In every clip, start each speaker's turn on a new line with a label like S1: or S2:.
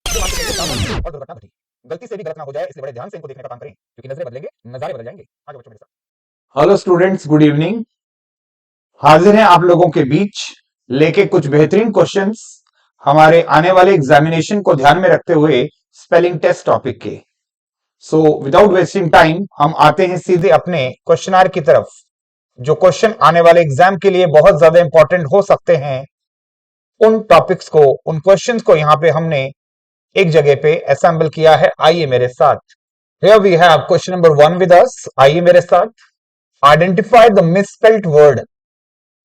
S1: जो मानसिक तरीके से काम करते हैं और दुर्घटना घटी। गलती से भी गलत ना हो जाए इसलिए बड़े ध्यान से इनको देखने का काम करें, क्योंकि नजरें बदलेंगे नजारे बदल जाएंगे। आगे बच्चों मेरे साथ।
S2: Hello students, good evening. हाजिर हैं आप लोगों के बीच लेके कुछ बेहतरीन क्वेश्चंस हमारे आने वाले एग्जामिनेशन को ध्यान में रखते हुए स्पेलिंग टेस्ट टॉपिक के। सो विदाउट वेस्टिंग टाइम हम आते हैं सीधे अपने क्वेश्चनार की तरफ, जो क्वेश्चन आने वाले एग्जाम के लिए बहुत ज्यादा इंपॉर्टेंट हो सकते हैं। उन टॉपिक्स को, उन क्वेश्चंस को यहाँ पे हमने एक जगह पे असेंबल किया है। आइए मेरे साथ। Here we have question number 1 with us. आइए मेरे साथ। Identify the misspelled word.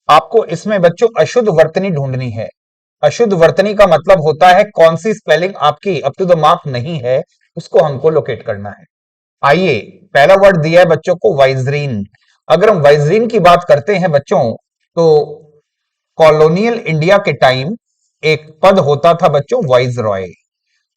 S2: आपको इसमें बच्चों अशुद्ध वर्तनी ढूंढनी है। अशुद्ध वर्तनी का मतलब होता है कौन सी स्पेलिंग आपकी अप टू द मार्क नहीं है, उसको हमको लोकेट करना है। आइए, पहला वर्ड दिया है बच्चों को वाइजरीन। अगर हम वाइजरीन की बात करते हैं बच्चों, तो कॉलोनियल इंडिया के टाइम एक पद होता था बच्चों, वाइस रॉय।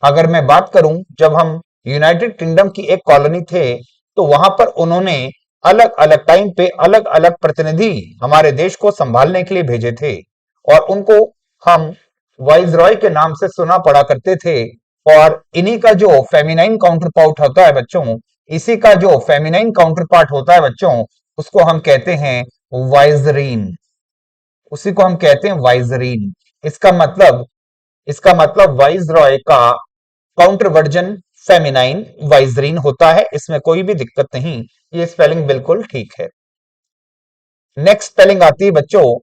S2: अगर मैं बात करूं, जब हम यूनाइटेड किंगडम की एक कॉलोनी थे, तो वहां पर उन्होंने अलग अलग टाइम पे अलग अलग प्रतिनिधि हमारे देश को संभालने के लिए भेजे थे, और उनको हम वाइसरॉय के नाम से सुना पड़ा करते थे। और इन्हीं का जो फेमिनाइन काउंटर पार्ट होता है बच्चों, इसी का जो फेमिनाइन काउंटर पार्ट होता है बच्चों, उसको हम कहते हैं वाइजरीन। उसी को हम कहते हैं वाइजरीन। इसका मतलब वाइसरॉय का काउंटर वर्जन फेमिनाइन वाइजरीन होता है। इसमें कोई भी दिक्कत नहीं, ये स्पेलिंग बिल्कुल ठीक है। नेक्स्ट स्पेलिंग आती है बच्चों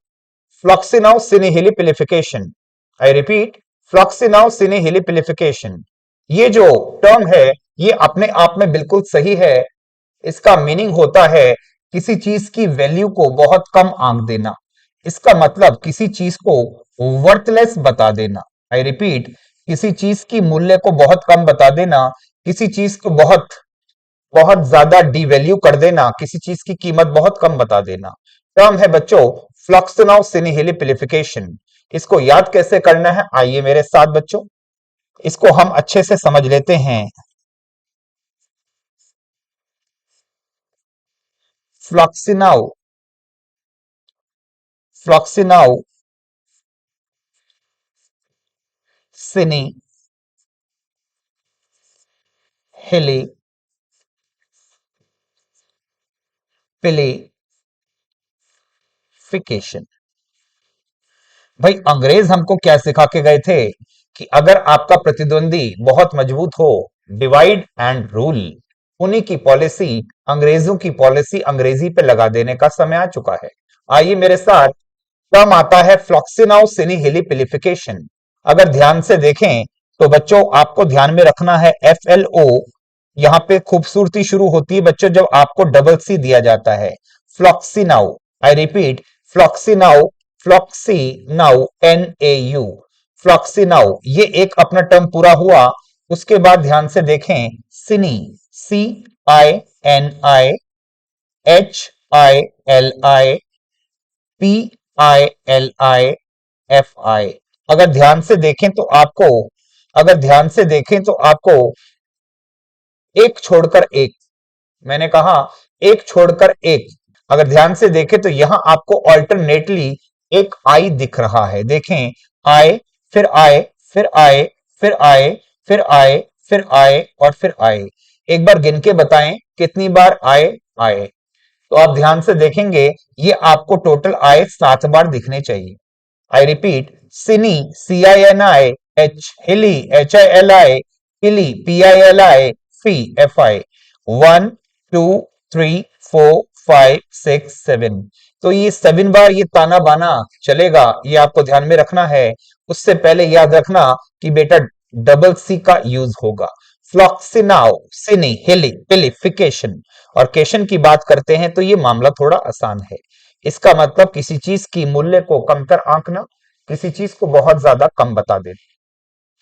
S2: फ्लॉक्सिनाउ सिनिहिलिपिलिफिकेशन। I repeat, फ्लॉक्सिनाउ सिनिहिलिपिलिफिकेशन। ये जो टर्म है, ये अपने आप में बिल्कुल सही है। इसका मीनिंग होता है किसी चीज की वैल्यू को बहुत कम आंक देना। इसका मतलब किसी चीज को वर्थलेस बता देना। आई रिपीट, किसी चीज की मूल्य को बहुत कम बता देना, किसी चीज को बहुत बहुत ज्यादा डिवैल्यू कर देना, किसी चीज की कीमत बहुत कम बता देना। टर्म है बच्चों फ्लक्सनाउ सिनिहिलिपिलिफिकेशन। इसको याद कैसे करना है, आइए मेरे साथ बच्चों, इसको हम अच्छे से समझ लेते हैं। फ्लक्सिनाउ फ्लक्सिनाउ सिनिहिलिपिलिफिकेशन। भाई, अंग्रेज हमको क्या सिखा के गए थे कि अगर आपका प्रतिद्वंदी बहुत मजबूत हो, डिवाइड एंड रूल। उन्हीं की पॉलिसी, अंग्रेजों की पॉलिसी अंग्रेजी पे लगा देने का समय आ चुका है। आइए मेरे साथ। टर्म आता है फ्लॉक्सिनाउ सिनिहिलिपिलिफिकेशन। अगर ध्यान से देखें तो बच्चों आपको ध्यान में रखना है FLO। यहां पे खूबसूरती शुरू होती है बच्चों जब आपको डबल सी दिया जाता है। फ्लॉक्सिनाउ, आई रिपीट, फ्लॉक्सिनाउ, फ्लॉक्सिनाउ NAU, फ्लॉक्सिनाउ, ये एक अपना टर्म पूरा हुआ। उसके बाद ध्यान से देखें, सिनी, CINI, HILI, अगर ध्यान से देखें तो आपको अगर ध्यान से देखें तो आपको एक छोड़कर एक, मैंने कहा एक छोड़कर एक, अगर ध्यान से देखें तो यहां आपको ऑल्टरनेटली एक आई दिख रहा है। देखें, आए, फिर आए, फिर आए, फिर आए, फिर आए, फिर आए और फिर आए। एक बार गिन के बताएं कितनी बार आए आए। तो आप ध्यान से देखेंगे ये आपको टोटल आए 7 बार दिखने चाहिए। आई रिपीट, सिनी, CINI, हिली, HILI, इली, PILI, फी, FI, 1 2 3 4 5 6 7। तो ये 7 बार ये ताना बाना चलेगा, ये आपको ध्यान में रखना है। उससे पहले याद रखना कि बेटा डबल सी का यूज होगा। फ्लॉक्सिनाउ सिनी हिली पिलिफिकेशन। और केशन की बात करते हैं तो ये मामला थोड़ा आसान है। इसका मतलब किसी चीज की मूल्य को कमतर आंकना, किसी चीज को बहुत ज्यादा कम बता देना।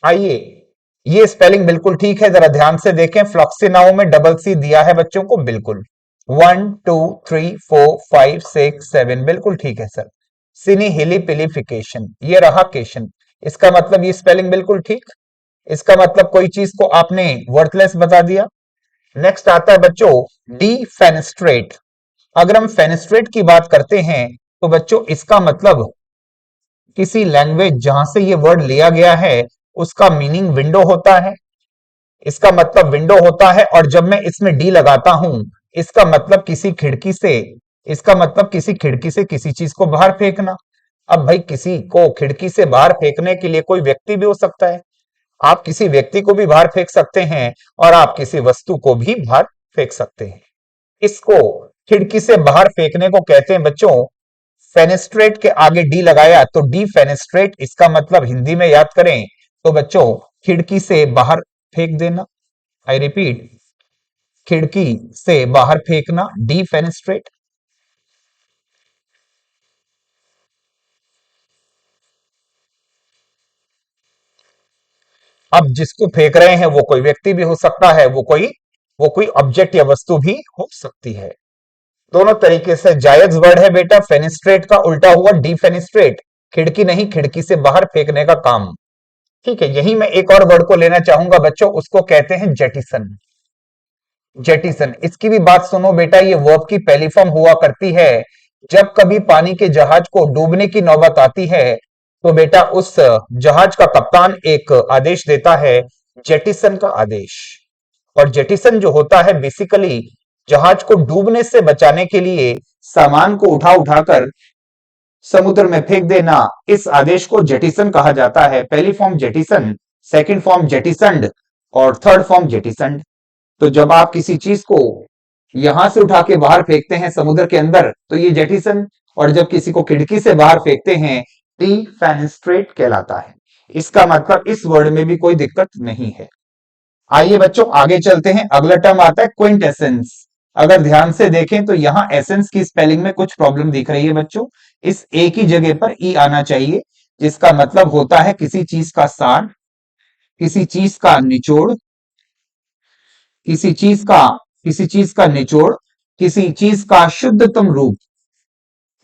S2: आइए, ये स्पेलिंग बिल्कुल ठीक है, जरा ध्यान से देखें। फ्लॉक्सिनाउ में डबल सी दिया है बच्चों को, बिल्कुल 1 2 3 4 5 6 7, बिल्कुल ठीक है सर। सिनिहिलिपिलिफिकेशन, ये रहा केशन। इसका मतलब ये स्पेलिंग बिल्कुल ठीक। इसका मतलब कोई चीज को आपने वर्थलेस बता दिया। नेक्स्ट आता है बच्चों डी फेनेस्ट्रेट। अगर हम फेनेस्ट्रेट की बात करते हैं तो बच्चों इसका मतलब किसी लैंग्वेज जहां से ये वर्ड लिया गया है, उसका मीनिंग विंडो होता है। इसका मतलब विंडो होता है, और जब मैं इसमें डी लगाता हूं, इसका मतलब किसी खिड़की से किसी चीज को बाहर फेंकना। अब भाई किसी को खिड़की से बाहर फेंकने के लिए कोई व्यक्ति भी हो सकता है। आप किसी व्यक्ति को भी बाहर फेंक सकते हैं और आप किसी वस्तु को भी बाहर फेंक सकते हैं। इसको खिड़की से बाहर फेंकने को कहते हैं बच्चों फेनेस्ट्रेट। के आगे डी लगाया तो डी फेनेस्ट्रेट, इसका मतलब हिंदी में याद करें तो बच्चों खिड़की से बाहर फेंक देना। आई रिपीट, खिड़की से बाहर फेंकना, डी फेनेस्ट्रेट। अब जिसको फेंक रहे हैं वो कोई व्यक्ति भी हो सकता है, वो कोई ऑब्जेक्ट या वस्तु भी हो सकती है। दोनों तरीके से जायज वर्ड है बेटा। फेनिस्ट्रेट का उल्टा हुआ डी फेनिस्ट्रेट, खिड़की नहीं, खिड़की से बाहर फेंकने का काम। ठीक है, यही मैं एक और वर्ड को लेना चाहूंगा बच्चों, उसको कहते हैं जेटिसन। जेटिसन, इसकी भी बात सुनो बेटा, ये वर्ब की पहली फॉर्म हुआ करती है। जब कभी पानी के जहाज को डूबने की नौबत आती है तो बेटा उस जहाज का कप्तान एक आदेश देता है, जेटिसन का आदेश। और जेटिसन जो होता है बेसिकली जहाज को डूबने से बचाने के लिए सामान को उठा उठाकर समुद्र में फेंक देना, इस आदेश को जेटिसन कहा जाता है। पहली फॉर्म जेटिसन, सेकंड फॉर्म जेटिसंड और थर्ड फॉर्म जेटिसंड। तो जब आप किसी चीज को यहां से उठा के बाहर फेंकते हैं समुद्र के अंदर तो ये जेटिसन, और जब किसी को खिड़की से बाहर फेंकते हैं डिफेनेस्ट्रेट कहलाता है। इसका मतलब इस वर्ड में भी कोई दिक्कत नहीं है। आइए बच्चों आगे चलते हैं। अगला टर्म आता है क्विंटेसेंस। अगर ध्यान से देखें तो यहां एसेंस की स्पेलिंग में कुछ प्रॉब्लम दिख रही है बच्चों। इस ए की जगह पर ई आना चाहिए, जिसका मतलब होता है किसी चीज का सार, किसी चीज का निचोड़, किसी चीज का निचोड़, किसी चीज का शुद्धतम रूप।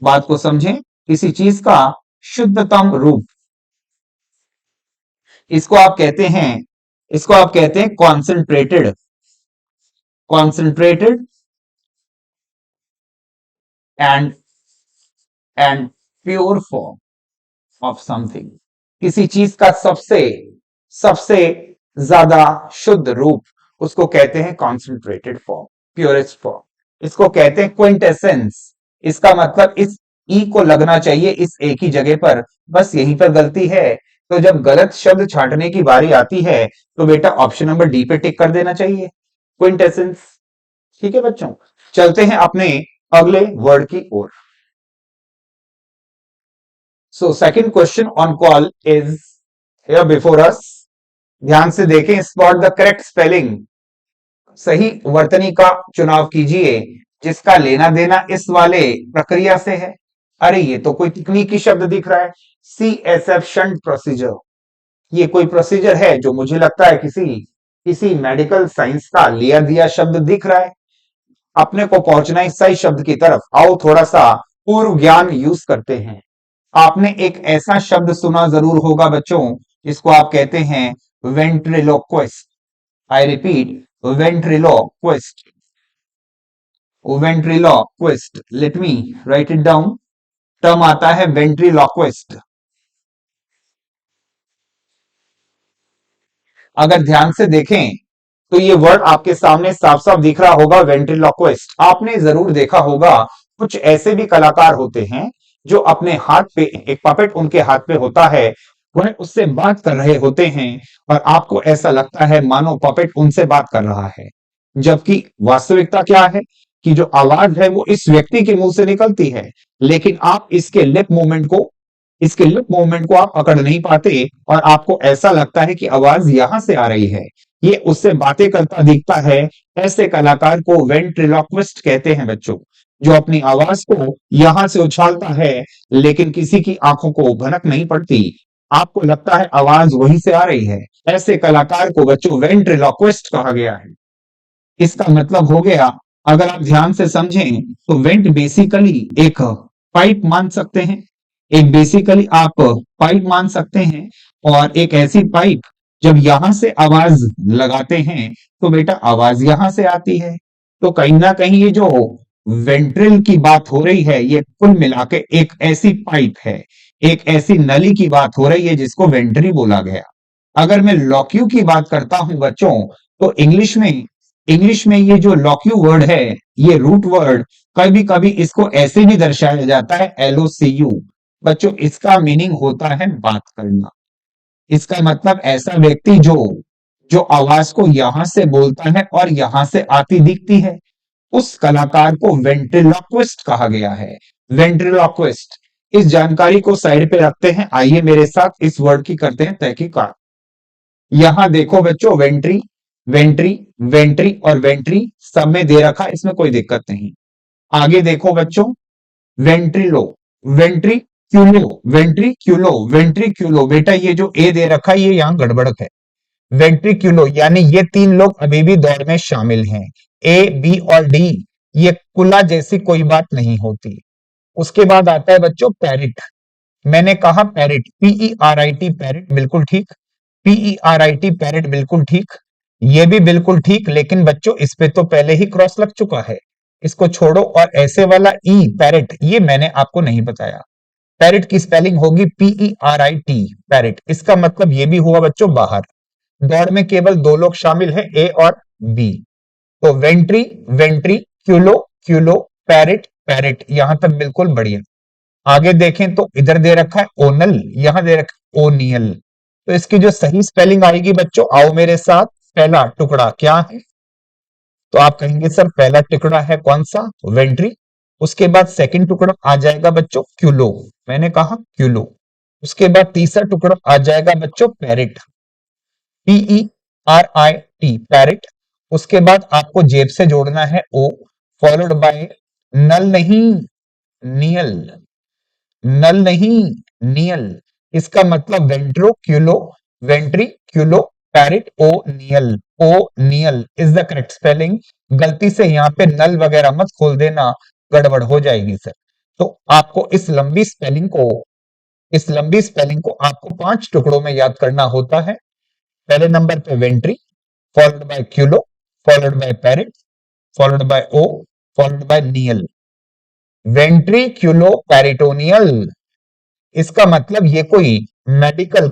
S2: बात को समझें, किसी चीज का शुद्धतम रूप। इसको आप कहते हैं concentrated, concentrated and pure form of something. किसी चीज का सबसे ज्यादा शुद्ध रूप, उसको कहते हैं कॉन्सेंट्रेटेड फॉर्म, प्योरेस्ट फॉर्म। इसको कहते हैं क्विंटेसेंस। इसका मतलब इस ई को लगना चाहिए इस ए की जगह पर, बस यहीं पर गलती है। तो जब गलत शब्द छांटने की बारी आती है तो बेटा ऑप्शन नंबर डी पे टिक कर देना चाहिए, क्विंटेसेंस। ठीक है बच्चों, चलते हैं अपने अगले वर्ड की ओर। So second question on call is here before us. ध्यान से देखें, स्पॉट द करेक्ट स्पेलिंग। सही वर्तनी का चुनाव कीजिए जिसका लेना देना इस वाले प्रक्रिया से है। अरे ये तो कोई तकनीकी शब्द दिख रहा है, CSF शंट प्रोसीजर। ये कोई प्रोसीजर है जो मुझे लगता है किसी मेडिकल साइंस का लिया दिया शब्द दिख रहा है। अपने को पहुंचना इस सही शब्द की तरफ। आओ थोड़ा सा पूर्व ज्ञान यूज करते हैं। आपने एक ऐसा शब्द सुना जरूर होगा बच्चों जिसको आप कहते हैं ventriloquist. I repeat, ventriloquist, ventriloquist. Let me write it down. Term आता है वेंट्रिलोक्विस्ट। अगर ध्यान से देखें तो ये वर्ड आपके सामने साफ साफ दिख रहा होगा, वेंट्रिलोक्विस्ट। आपने जरूर देखा होगा कुछ ऐसे भी कलाकार होते हैं जो अपने हाथ पे एक पपेट उनके हाथ पे होता है, वह उससे बात कर रहे होते हैं और आपको ऐसा लगता है मानो पपेट उनसे बात कर रहा है, जबकि वास्तविकता क्या है कि जो आवाज है वो इस व्यक्ति के मुंह से निकलती है, लेकिन आप इसके लिप मूवमेंट को आप पकड़ नहीं पाते और आपको ऐसा लगता है कि आवाज यहां से आ रही है, ये उससे बातें करता दिखता है। ऐसे कलाकार को वेंट्रिलोक्विस्ट कहते हैं बच्चों, जो अपनी आवाज को यहां से उछालता है लेकिन किसी की आंखों को भनक नहीं पड़ती, आपको लगता है आवाज वहीं से आ रही है। ऐसे कलाकार को बच्चों वेंट्रिलोक्विस्ट कहा गया है। इसका मतलब हो गया, अगर आप ध्यान से समझें तो वेंट बेसिकली एक पाइप मान सकते हैं, आप पाइप मान सकते हैं। और एक ऐसी पाइप जब यहां से आवाज लगाते हैं तो बेटा आवाज यहां से आती है। तो कहीं ना कहीं ये जो वेंट्रिल की बात हो रही है ये कुल मिला के एक ऐसी पाइप है, एक ऐसी नली की बात हो रही है जिसको वेंट्री बोला गया। अगर मैं लॉक्यू की बात करता हूं बच्चों, तो इंग्लिश में ये जो लॉक्यू वर्ड है, ये रूट वर्ड, कभी कभी इसको ऐसे भी दर्शाया जाता है LOCU। बच्चों इसका मीनिंग होता है बात करना। इसका मतलब ऐसा व्यक्ति जो जो आवाज को यहां से बोलता है और यहां से आती दिखती है, उस कलाकार को वेंट्रिलोक्विस्ट कहा गया है। वेंट्रिलोक्विस्ट। इस जानकारी को साइड पे रखते हैं, आइए मेरे साथ इस वर्ड की करते हैं तहकीकात। यहां देखो बच्चों, वेंट्री, वेंट्री, वेंट्री और वेंट्री सब में दे रखा, इसमें कोई दिक्कत नहीं। आगे देखो बच्चों, वेंट्रिलो, वेंट्रिक्यूलो, वेंट्रिक्यूलो, वेंट्रिक्यूलो। बेटा ये जो ए दे रखा है ये यहां गड़बड़ है। वेंट्रिक्यूलो यानी ये तीन लोग अभी भी दौड़ में शामिल हैं। ए, बी और डी, ये कुला जैसी कोई बात नहीं होती। उसके बाद आता है बच्चों पैरिट। मैंने कहा पैरिट, PERIT, पैरिट बिल्कुल ठीक। PERIT, पैरिट बिल्कुल ठीक। ये भी बिल्कुल ठीक, लेकिन बच्चों इस पे तो पहले ही क्रॉस लग चुका है, इसको छोड़ो। और ऐसे वाला ई पैरिट, ये मैंने आपको नहीं बताया। पैरिट की स्पेलिंग होगी PERIT, पैरिट। इसका मतलब ये भी हुआ बच्चों बाहर। दौड़ में केवल दो लोग शामिल हैं, ए और बी। तो वेंट्री, वेंट्री, क्यूलो, क्यूलो, पैरिट, पैरिट, यहां तक बिल्कुल बढ़िया। आगे देखें तो इधर दे रखा है ओनल, यहां दे रखा है ओनियल। तो इसकी जो सही स्पेलिंग आएगी बच्चों, आओ मेरे साथ। पहला टुकड़ा क्या है? तो आप कहेंगे सर पहला टुकड़ा है कौन सा? वेंट्री। उसके बाद सेकंड टुकड़ा आ जाएगा बच्चों क्यूलो, मैंने कहा क्यूलो। उसके बाद तीसरा टुकड़ा आ जाएगा बच्चों पैरिट, PERIT, पैरिट। उसके बाद आपको जेब से जोड़ना है ओ, फॉलोड बाय नल नहीं, नियल, नल नहीं, नियल। इसका मतलब ventroculo, ventriculo, parit, O neal, O neal is the correct spelling. गलती से यहाँ पे नल वगैरह मत खोल देना, गड़बड़ हो जाएगी सर। तो आपको इस लंबी स्पेलिंग को आपको 5 टुकड़ों में याद करना होता है। पहले नंबर पे ventri, followed by culo, followed by parit, followed by O, followed by neal. Ventriculoperitoneal, इसका मतलब ये कोई मेडिकल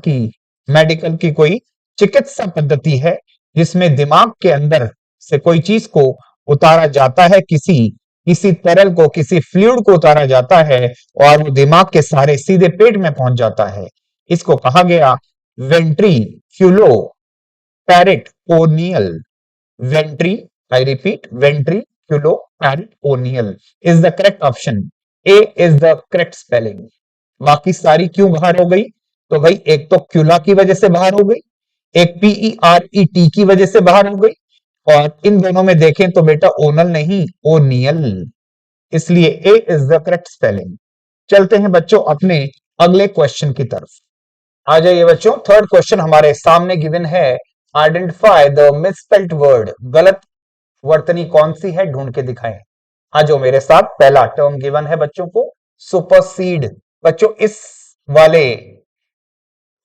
S2: की कोई चिकित्सा पद्धति है, जिसमें दिमाग के अंदर से कोई चीज को उतारा जाता है, किसी किसी तरल को, किसी फ्लूइड को उतारा जाता है और वो दिमाग के सहारे सीधे पेट में पहुंच जाता है। इसको कहा गया ventriculoperitoneal. Ventri, I repeat, ventriculoperitoneal is the correct option. A is the correct spelling. बाकी सारी क्यों बाहर हो गई? तो भाई एक तो क्यूला की वजह से बाहर हो गई, एक PERET की वजह से बाहर हो गई, और इन दोनों में देखें तो बेटा ओनल नहीं, ओनियल। इसलिए ए इज द करेक्ट स्पेलिंग। चलते हैं बच्चों अपने अगले क्वेश्चन की तरफ। आ जाइए बच्चों, थर्ड क्वेश्चन हमारे सामने गिवन है। आइडेंटिफाई द मिसस्पेल्ड वर्ड, गलत वर्तनी कौन सी है, ढूंढ के दिखाएं। आ जाओ मेरे साथ। पहला टर्म गिवन है बच्चों को सुपरसीड। बच्चों इस वाले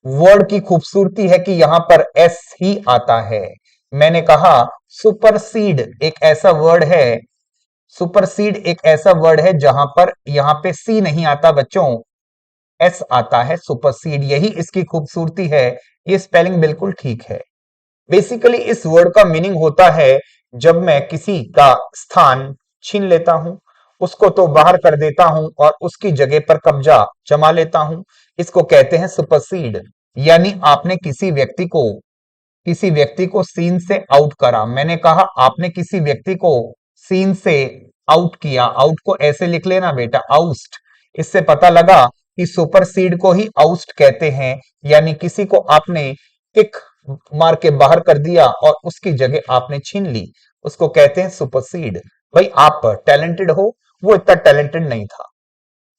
S2: वर्ड की खूबसूरती है कि यहां पर एस ही आता है। मैंने कहा सुपरसीड एक ऐसा वर्ड है, सुपरसीड एक ऐसा वर्ड है जहां पर यहां पे सी नहीं आता बच्चों, एस आता है, सुपरसीड। यही इसकी खूबसूरती है। ये स्पेलिंग बिल्कुल ठीक है। बेसिकली इस वर्ड का मीनिंग होता है जब मैं किसी का स्थान छीन लेता हूं, उसको तो बाहर कर देता हूं और उसकी जगह पर कब्जा जमा लेता हूं, इसको कहते हैं सुपरसीड। यानी आपने किसी व्यक्ति को सीन से आउट करा। मैंने कहा आपने किसी व्यक्ति को सीन से आउट किया। आउट को ऐसे लिख लेना बेटा, आउस्ट। इससे पता लगा कि सुपरसीड को ही आउस्ट कहते हैं, यानी किसी को आपने किक मार के बाहर कर दिया और उसकी जगह आपने छीन ली, उसको कहते हैं सुपरसीड। भाई आप टैलेंटेड हो, वो इतना टैलेंटेड नहीं था,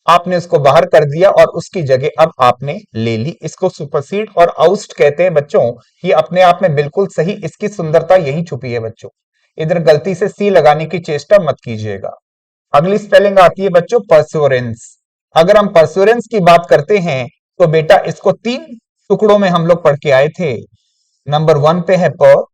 S2: आपने उसको बाहर कर दिया और उसकी जगह अब आपने ले ली, इसको सुपरसीड और आउस्ट कहते हैं बच्चों। ये अपने आप में बिल्कुल सही, इसकी सुंदरता यही छुपी है बच्चों। इधर गलती से सी लगाने की चेष्टा मत कीजिएगा। अगली स्पेलिंग आती है बच्चों परस्योरेंस। अगर हम परस्योरेंस की बात करते हैं तो बेटा इसको 3 टुकड़ों में हम लोग पढ़ के आए थे। नंबर 1 पे है प,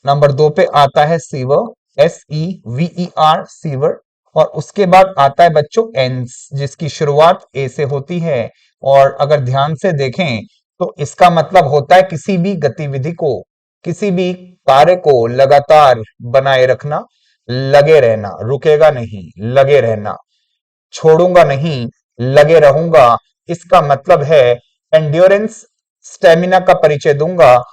S2: नंबर 2 पे आता है सीवर, SEVER, सीवर, और उसके बाद आता है बच्चों एंस, जिसकी शुरुआत ए से होती है। और अगर ध्यान से देखें तो इसका मतलब होता है किसी भी गतिविधि को, किसी भी कार्य को लगातार बनाए रखना, लगे रहना, रुकेगा नहीं, लगे रहना, छोड़ूंगा नहीं, लगे रहूंगा। इसका मतलब है एंड्योरेंस, स्टेमिना का परिचय दूंगा,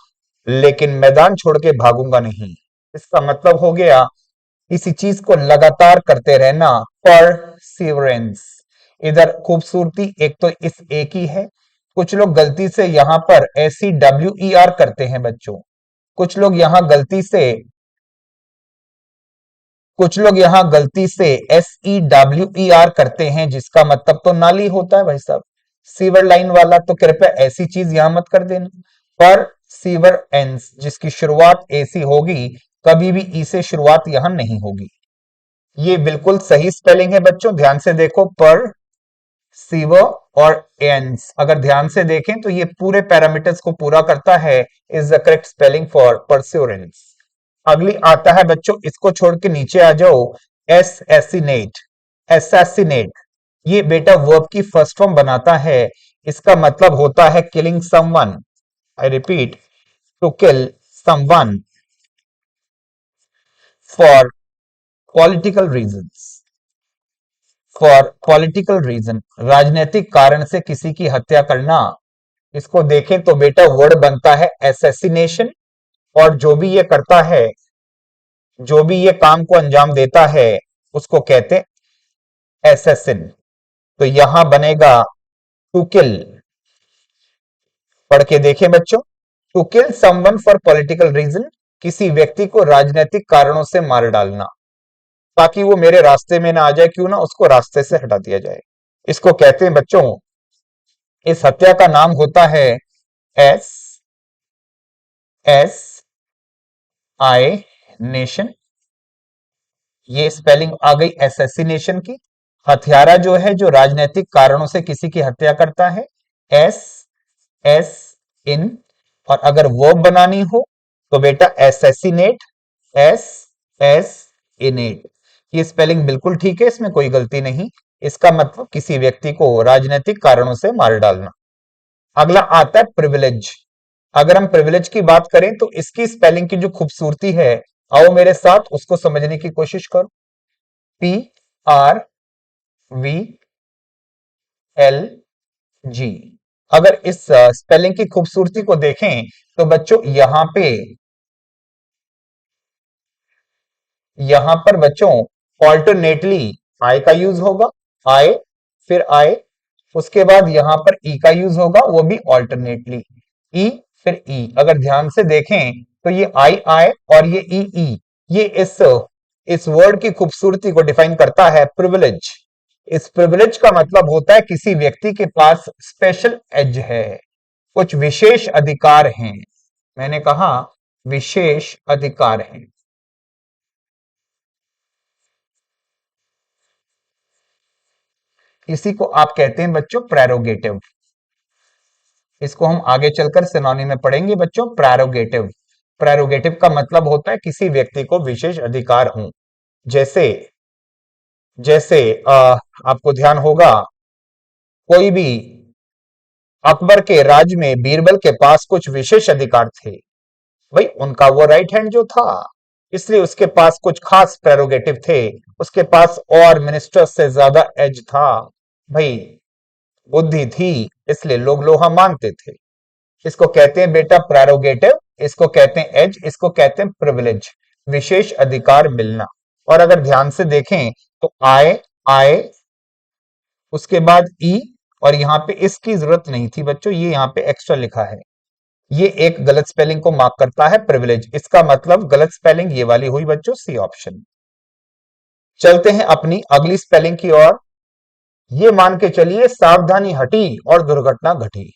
S2: लेकिन मैदान छोड़ के भागूंगा नहीं। इसका मतलब हो गया किसी चीज को लगातार करते रहना, परसिवरेंस। इधर खूबसूरती एक तो इस एक ही है। कुछ लोग गलती से यहां पर SEWER करते हैं बच्चों। कुछ लोग यहां गलती से SEWER करते हैं, जिसका मतलब तो नाली होता है भाई साहब, सीवर लाइन वाला। तो कृपया ऐसी चीज यहां मत कर देना। पर सीवर एंस, जिसकी शुरुआत एसी होगी, कभी भी ई से शुरुआत यहां नहीं होगी। ये बिल्कुल सही स्पेलिंग है बच्चों, ध्यान से देखो। पर सीवर और एंस अगर ध्यान से देखें तो ये पूरे पैरामीटर्स को पूरा करता है, is the correct spelling for pursuance. अगली आता है बच्चों, इसको छोड़ के नीचे आ जाओ, एसएसिनेट। एसैसिनेट ये बेटा वर्ब की फर्स्ट फॉर्म बनाता है। इसका मतलब होता है killing someone. I repeat, to kill someone for political reasons. For political reason, राजनीतिक कारण से किसी की हत्या करना। इसको देखें तो बेटा वर्ड बनता है एसेसिनेशन, और जो भी ये करता है, जो भी ये काम को अंजाम देता है, उसको कहते हैं एसेसिन। तो यहां बनेगा टू किल। पढ़ के देखें बच्चों, to kill someone for political reason, किसी व्यक्ति को राजनीतिक कारणों से मार डालना, ताकि वो मेरे रास्ते में ना आ जाए, क्यों ना उसको रास्ते से हटा दिया जाए। इसको कहते हैं बच्चों, इस हत्या का नाम होता है एस एस आई नेशन। ये स्पेलिंग आ गई एसेसिनेशन की। हत्यारा जो है, जो राजनीतिक कारणों से किसी की हत्या करता है, एस एस इन। और अगर वर्ब बनानी हो तो बेटा एसेसिनेट, एस एस इनेट। ये स्पेलिंग बिल्कुल ठीक है, इसमें कोई गलती नहीं। इसका मतलब किसी व्यक्ति को राजनीतिक कारणों से मार डालना। अगला आता है प्रिविलेज। अगर हम प्रिविलेज की बात करें तो इसकी स्पेलिंग की जो खूबसूरती है, आओ मेरे साथ उसको समझने की कोशिश करो। PRVLG। अगर इस स्पेलिंग की खूबसूरती को देखें तो बच्चों यहां पर बच्चों ऑल्टरनेटली आई का यूज होगा, आई फिर आई, उसके बाद यहां पर ई का यूज होगा, वो भी ऑल्टरनेटली, ई फिर ई। अगर ध्यान से देखें तो ये आई और ये ई, ये इस वर्ड की खूबसूरती को डिफाइन करता है, प्रिविलेज। इस प्रिविलेज का मतलब होता है किसी व्यक्ति के पास स्पेशल एज है, कुछ विशेष अधिकार हैं। मैंने कहा विशेष अधिकार हैं। इसी को आप कहते हैं बच्चों प्रेरोगेटिव। इसको हम आगे चलकर सिनोनिम में पढ़ेंगे बच्चों, प्रेरोगेटिव। प्रेरोगेटिव का मतलब होता है किसी व्यक्ति को विशेष अधिकार हों। जैसे जैसे आपको ध्यान होगा, कोई भी अकबर के राज में बीरबल के पास कुछ विशेष अधिकार थे। भाई उनका वो राइट हैंड जो था, इसलिए उसके पास कुछ खास प्रेरोगेटिव थे। उसके पास और मिनिस्टर्स से ज्यादा एज था। भाई बुद्धि थी, इसलिए लोग लोहा मानते थे। इसको कहते हैं बेटा प्रेरोगेटिव, इसको कहते हैं एज, इसको कहते हैं प्रिविलेज, विशेष अधिकार मिलना। और अगर ध्यान से देखें तो आए उसके बाद ई, और यहां पे इसकी जरूरत नहीं थी बच्चों, ये यहां पे एक्स्ट्रा लिखा है। ये एक गलत स्पेलिंग को मार्क करता है, प्रिविलेज। इसका मतलब गलत स्पेलिंग ये वाली हुई बच्चों, सी ऑप्शन। चलते हैं अपनी अगली स्पेलिंग की ओर। ये मान के चलिए सावधानी हटी और दुर्घटना घटी।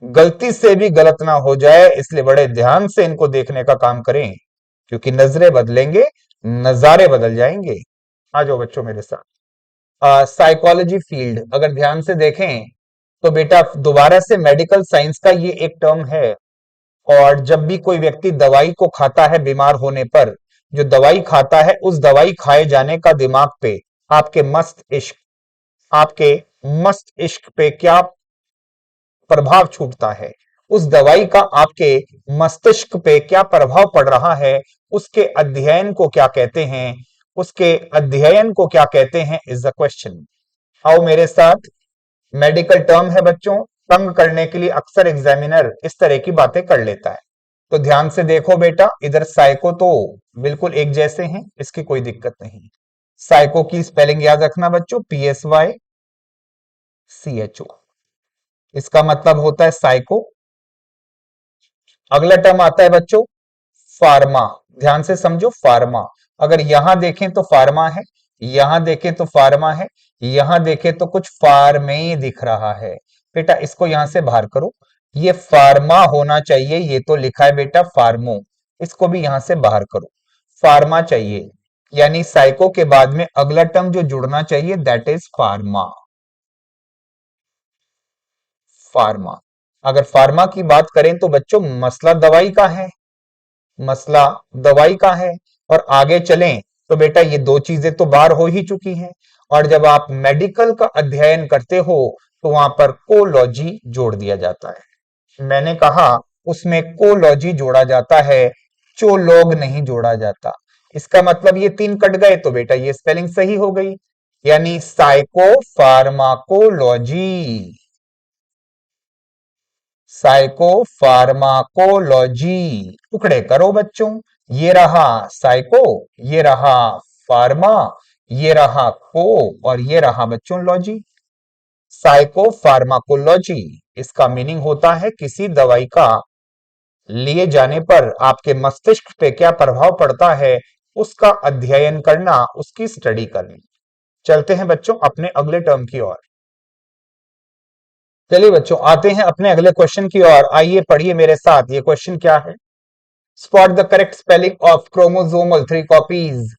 S2: गलती से भी गलत ना हो जाए, इसलिए बड़े ध्यान से इनको देखने का काम करें, क्योंकि नजरें बदलेंगे, नजारे बदल जाएंगे। आ जाओ बच्चों मेरे साथ। साइकोलॉजी फील्ड अगर ध्यान से देखें तो बेटा दोबारा से मेडिकल साइंस का ये एक टर्म है। और जब भी कोई व्यक्ति दवाई को खाता है बीमार होने पर, जो दवाई खाता है उस दवाई खाए जाने का दिमाग पे, आपके मस्तिष्क पे क्या प्रभाव छूटता है, उस दवाई का आपके मस्तिष्क पे क्या प्रभाव पड़ रहा है, उसके अध्ययन को क्या कहते हैं, उसके अध्ययन को क्या कहते हैं इज द क्वेश्चन। आओ मेरे साथ, मेडिकल टर्म है बच्चों, तंग करने के लिए अक्सर एग्जामिनर इस तरह की बातें कर लेता है। तो ध्यान से देखो बेटा, इधर साइको तो बिल्कुल एक जैसे हैं, इसकी कोई दिक्कत नहीं। साइको की स्पेलिंग याद रखना बच्चों, PSYCHO, इसका मतलब होता है साइको। अगला टर्म आता है बच्चों फार्मा, ध्यान से समझो फार्मा। अगर यहां देखें तो फार्मा है, यहां देखें तो फार्मा है, यहां देखें तो कुछ फार्मे दिख रहा है। बेटा इसको यहां से बाहर करो, ये फार्मा होना चाहिए, ये तो लिखा है बेटा फार्मो, इसको भी यहां से बाहर करो, फार्मा चाहिए। यानी साइको के बाद में अगला टर्म जो जुड़ना चाहिए दैट इज फार्मा। फार्मा, अगर फार्मा की बात करें तो बच्चों मसला दवाई का है, मसला दवाई का है। और आगे चलें तो बेटा ये दो चीजें तो बाहर हो ही चुकी हैं। और जब आप मेडिकल का अध्ययन करते हो तो वहां पर कोलॉजी जोड़ दिया जाता है। मैंने कहा उसमें कोलॉजी जोड़ा जाता है, चोलॉग नहीं जोड़ा जाता। इसका मतलब ये तीन कट गए तो बेटा ये स्पेलिंग सही हो गई, यानी साइको फार्माकोलॉजी, साइको फार्माकोलॉजी। टुकड़े करो बच्चों, ये रहा साइको, ये रहा फार्मा, ये रहा को, और ये रहा बच्चों लॉजी। साइको फार्माकोलॉजी, इसका मीनिंग होता है किसी दवाई का लिए जाने पर आपके मस्तिष्क पे क्या प्रभाव पड़ता है उसका अध्ययन करना, उसकी स्टडी करनी। चलते हैं बच्चों अपने अगले टर्म की ओर। चलिए बच्चों आते हैं अपने अगले क्वेश्चन की ओर। आइए पढ़िए मेरे साथ, ये क्वेश्चन क्या है। Spot the correct spelling of chromosomal 3 copies.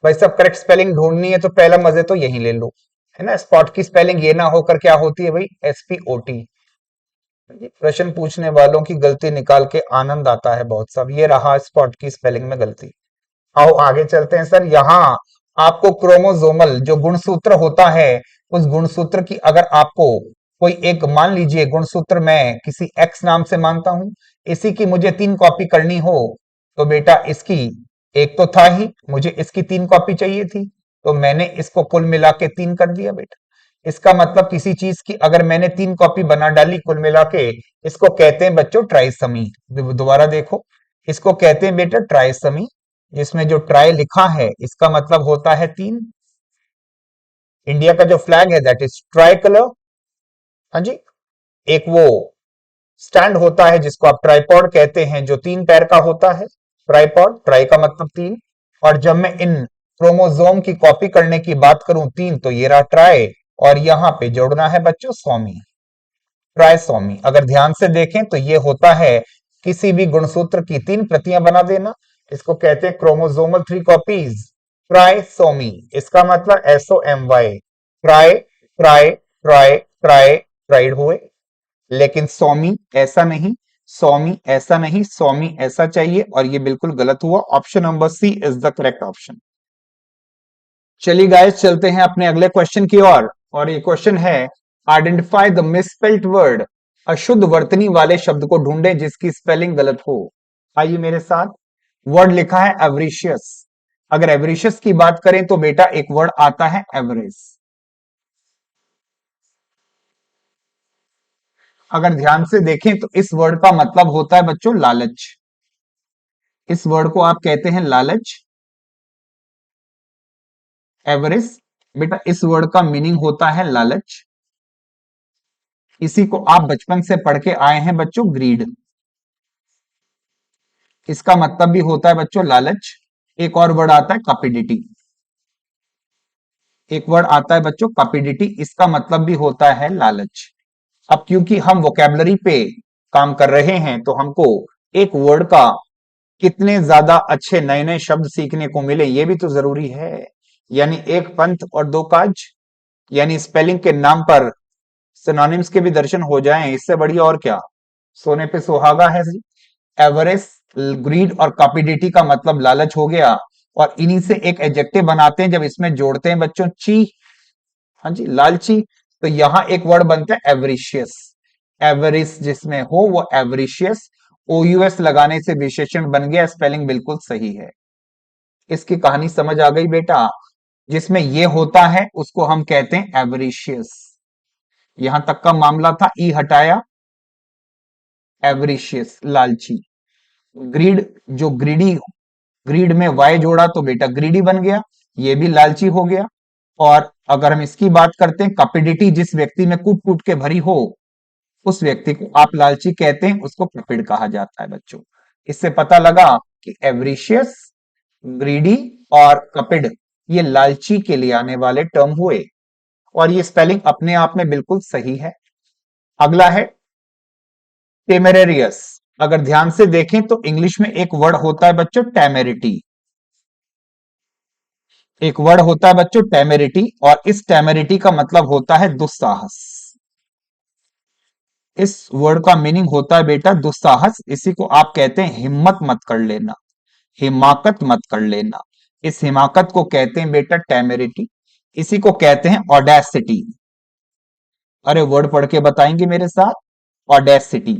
S2: भाई सब करेक्ट स्पेलिंग ढूंढनी है तो पहला मजे तो यही ले लो, है ना। स्पॉट की स्पेलिंग ये ना होकर क्या होती है भाई, SPOT। प्रश्न पूछने वालों की गलती निकाल के आनंद आता है बहुत। सब ये रहा स्पॉट की स्पेलिंग में गलती। आओ आगे चलते हैं सर। यहाँ आपको क्रोमोसोमल जो गुणसूत्र होता है, उस गुणसूत्र की अगर आपको कोई एक, मान लीजिए गुणसूत्र मैं किसी X नाम से मानता हूं, इसी की मुझे 3 कॉपी करनी हो तो बेटा इसकी एक तो था ही, मुझे इसकी 3 कॉपी चाहिए थी, तो मैंने इसको कुल मिला के 3 कर दिया बेटा। इसका मतलब किसी चीज की अगर मैंने 3 कॉपी बना डाली कुल मिला के, इसको कहते हैं बच्चों ट्राइसमी। दोबारा देखो, इसको कहते हैं बेटा ट्राइसमी, जिसमें जो ट्राई लिखा है इसका मतलब होता है 3। इंडिया का जो फ्लैग है दैट इज ट्राई कलर। हाँ जी, एक वो स्टैंड होता है जिसको आप ट्राइपॉड कहते हैं, जो 3 पैर का होता है, ट्राइपॉड, ट्राई का मतलब 3। और जब मैं इन क्रोमोसोम की कॉपी करने की बात करूं 3, तो ये रहा ट्राई, और यहां पे जोड़ना है बच्चों सोमी, ट्राइसोमी। अगर ध्यान से देखें तो ये होता है किसी भी गुणसूत्र की 3 प्रतियां बना देना, इसको कहते हैं क्रोमोसोमल 3 कॉपीज, ट्राइसोमी। इसका मतलब SOMY, try try try try tried हुए। लेकिन सोमी ऐसा नहीं, सोमी ऐसा नहीं, सोमी ऐसा चाहिए, और ये बिल्कुल गलत हुआ। Option number C is the correct option. चलिए गाइस चलते हैं अपने अगले क्वेश्चन की ओर। और ये क्वेश्चन है आइडेंटिफाई द मिसस्पेल्ड वर्ड। अशुद्ध वर्तनी वाले शब्द को ढूंढें जिसकी स्पेलिंग गलत हो। आइए मेरे साथ, वर्ड लिखा है एवरिशियस। अगर एवरिशियस की बात करें तो बेटा एक वर्ड आता है एवरेज। अगर ध्यान से देखें तो इस वर्ड का मतलब होता है बच्चों लालच। इस वर्ड को आप कहते हैं लालच, एवरेज। बेटा इस वर्ड का मीनिंग होता है लालच। इसी को आप बचपन से पढ़ के आए हैं बच्चों, ग्रीड। इसका मतलब भी होता है बच्चों लालच। एक और वर्ड आता है कपिडिटी। एक वर्ड आता है बच्चों कपिडिटी, इसका मतलब भी होता है लालच। अब क्योंकि हम वोकेबलरी पे काम कर रहे हैं तो हमको एक वर्ड का कितने ज्यादा अच्छे नए नए शब्द सीखने को मिले ये भी तो जरूरी है। यानी एक पंथ और 2 काज, यानी स्पेलिंग के नाम पर सिनोनिम्स के भी दर्शन हो जाएं, इससे बढ़िया और क्या। सोने पे सुहागा है जी। एवरेज, ग्रीड और कॉपिडिटी का मतलब लालच हो गया, और इन्हीं से एक एडजेक्टिव बनाते हैं जब इसमें जोड़ते हैं बच्चों ची, हाँ जी लालची, तो यहां एक वर्ड बनता है एवरिशियस। एवरिस जिसमें हो वो एवरिशियस, OUS लगाने से विशेषण बन गया, स्पेलिंग बिल्कुल सही है। इसकी कहानी समझ आ गई बेटा? जिसमें ये होता है उसको हम कहते हैं एवरिशियस। यहां तक का मामला था, ई हटाया, एवरिशियस लालची। ग्रीड, जो ग्रीडी, ग्रीड में वाई जोड़ा तो बेटा ग्रीडी बन गया, ये भी लालची हो गया। और अगर हम इसकी बात करते हैं, कपिडिटी, जिस व्यक्ति में कूट कूट के भरी हो उस व्यक्ति को आप लालची कहते हैं, उसको कपिड कहा जाता है बच्चों। इससे पता लगा कि एवरिशियस, ग्रीडी और कपिड ये लालची के लिए आने वाले टर्म हुए, और ये स्पेलिंग अपने आप में बिल्कुल सही है। अगला है टेमेरेरियस। अगर ध्यान से देखें तो इंग्लिश में एक वर्ड होता है बच्चों टेमेरिटी, एक वर्ड होता है बच्चों टेमेरिटी, और इस टेमेरिटी का मतलब होता है दुस्साहस। इस वर्ड का मीनिंग होता है बेटा दुस्साहस। इसी को आप कहते हैं हिम्मत मत कर लेना, हिमाकत मत कर लेना। इस हिमाकत को कहते हैं बेटा टेमेरिटी। इसी को कहते हैं ऑडेसिटी। अरे वर्ड पढ़ के बताएंगे मेरे साथ, ऑडेसिटी।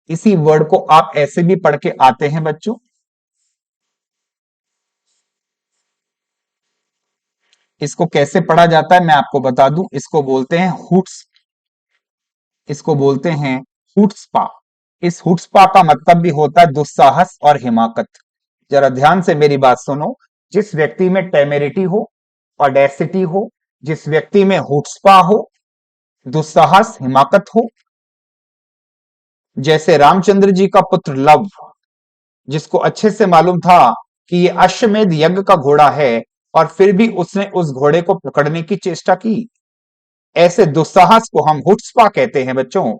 S2: इसी वर्ड को आप ऐसे भी पढ़ के आते हैं बच्चों, इसको कैसे पढ़ा जाता है मैं आपको बता दूं। इसको बोलते हैं हुट्स, इसको बोलते हैं हुट्सपा। इस हुट्सपा का मतलब भी होता है दुस्साहस और हिमाकत। जरा ध्यान से मेरी बात सुनो, जिस व्यक्ति में टेमेरिटी हो, ऑडेसिटी हो, जिस व्यक्ति में हुट्सपा हो, दुस्साहस, हिमाकत हो, जैसे रामचंद्र जी का पुत्र लव, जिसको अच्छे से मालूम था कि ये अश्वमेध यज्ञ का घोड़ा है, और फिर भी उसने उस घोड़े को पकड़ने की चेष्टा की। ऐसे दुस्साहस को हम हुट्सपा कहते हैं बच्चों,